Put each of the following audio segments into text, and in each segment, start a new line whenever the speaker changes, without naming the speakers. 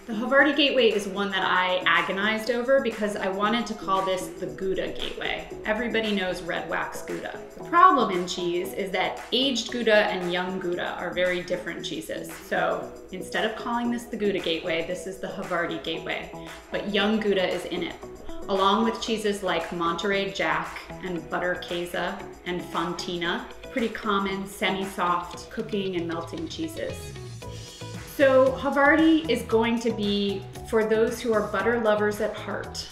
The Havarti Gateway is one that I agonized over because I wanted to call this the Gouda Gateway. Everybody knows red wax Gouda. The problem in cheese is that aged Gouda and young Gouda are very different cheeses. So instead of calling this the Gouda Gateway, this is the Havarti Gateway, but young Gouda is in it, along with cheeses like Monterey Jack and Butter Quesa and Fontina, pretty common semi-soft cooking and melting cheeses. So Havarti is going to be for those who are butter lovers at heart,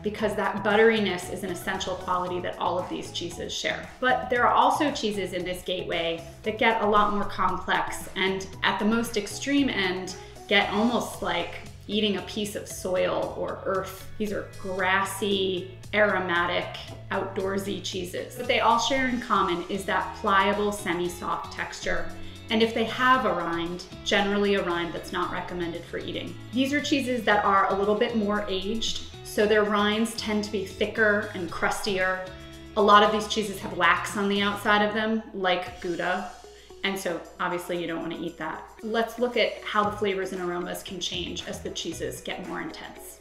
because that butteriness is an essential quality that all of these cheeses share. But there are also cheeses in this gateway that get a lot more complex and at the most extreme end get almost like eating a piece of soil or earth. These are grassy, aromatic, outdoorsy cheeses. What they all share in common is that pliable, semi-soft texture. And if they have a rind, generally a rind that's not recommended for eating. These are cheeses that are a little bit more aged, so their rinds tend to be thicker and crustier. A lot of these cheeses have wax on the outside of them, like Gouda, and so obviously you don't want to eat that. Let's look at how the flavors and aromas can change as the cheeses get more intense.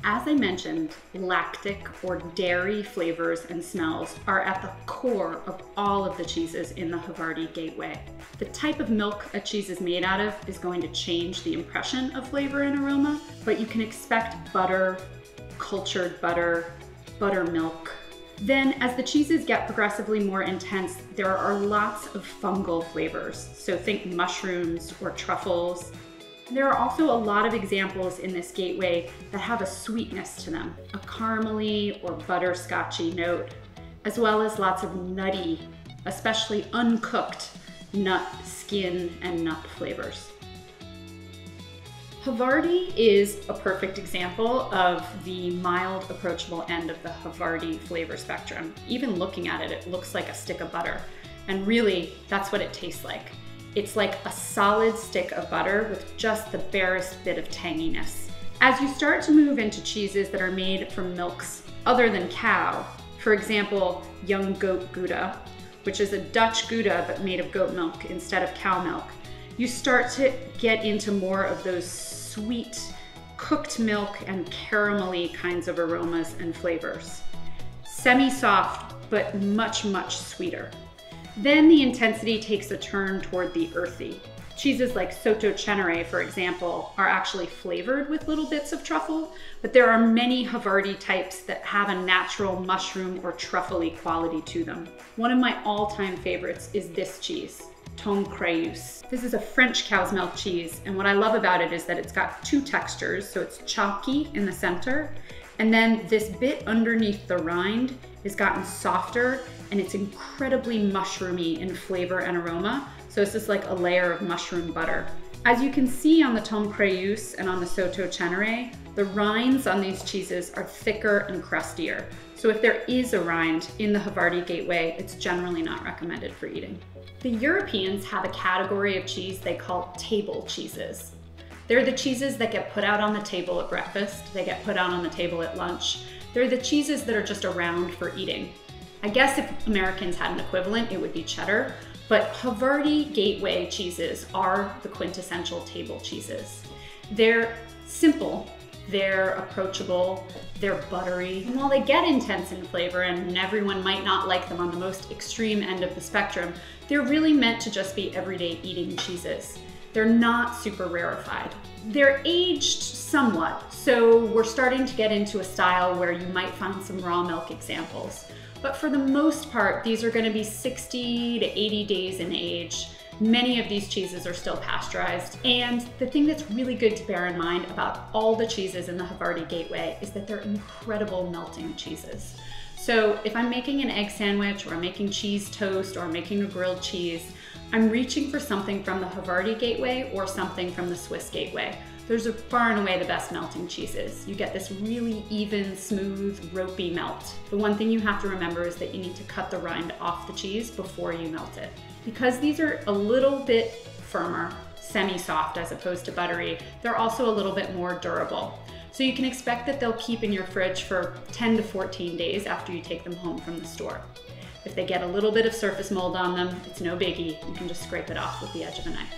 As I mentioned, lactic or dairy flavors and smells are at the core of all of the cheeses in the Havarti Gateway. The type of milk a cheese is made out of is going to change the impression of flavor and aroma, but you can expect butter, cultured butter, buttermilk. Then as the cheeses get progressively more intense, there are lots of fungal flavors. So think mushrooms or truffles. There are also a lot of examples in this gateway that have a sweetness to them, a caramely or butterscotchy note, as well as lots of nutty, especially uncooked nut, skin, and nut flavors. Havarti is a perfect example of the mild, approachable end of the Havarti flavor spectrum. Even looking at it, it looks like a stick of butter. And really, that's what it tastes like. It's like a solid stick of butter with just the barest bit of tanginess. As you start to move into cheeses that are made from milks other than cow, for example, young goat Gouda, which is a Dutch Gouda but made of goat milk instead of cow milk, you start to get into more of those sweet, cooked milk and caramelly kinds of aromas and flavors. Semi-soft, but much, much sweeter. Then the intensity takes a turn toward the earthy. Cheeses like Sottocenere, for example, are actually flavored with little bits of truffle, but there are many Havarti types that have a natural mushroom or truffly quality to them. One of my all-time favorites is this cheese, Tome Creuse. This is a French cow's milk cheese, and what I love about it is that it's got two textures, so it's chalky in the center, and then this bit underneath the rind has gotten softer, and it's incredibly mushroomy in flavor and aroma. So it's just like a layer of mushroom butter. As you can see on the Tome Creuse and on the Sottocenere, the rinds on these cheeses are thicker and crustier. So if there is a rind in the Havarti Gateway, it's generally not recommended for eating. The Europeans have a category of cheese they call table cheeses. They're the cheeses that get put out on the table at breakfast, they get put out on the table at lunch. They're the cheeses that are just around for eating. I guess if Americans had an equivalent, it would be cheddar, but Havarti Gateway cheeses are the quintessential table cheeses. They're simple, they're approachable, they're buttery, and while they get intense in flavor and everyone might not like them on the most extreme end of the spectrum, they're really meant to just be everyday eating cheeses. They're not super rarefied. They're aged somewhat, so we're starting to get into a style where you might find some raw milk examples. But for the most part, these are going to be 60 to 80 days in age. Many of these cheeses are still pasteurized. And the thing that's really good to bear in mind about all the cheeses in the Havarti Gateway is that they're incredible melting cheeses. So if I'm making an egg sandwich, or I'm making cheese toast, or I'm making a grilled cheese, I'm reaching for something from the Havarti Gateway or something from the Swiss Gateway. Those are far and away the best melting cheeses. You get this really even, smooth, ropey melt. The one thing you have to remember is that you need to cut the rind off the cheese before you melt it. Because these are a little bit firmer, semi-soft as opposed to buttery, they're also a little bit more durable. So you can expect that they'll keep in your fridge for 10 to 14 days after you take them home from the store. If they get a little bit of surface mold on them, it's no biggie. You can just scrape it off with the edge of a knife.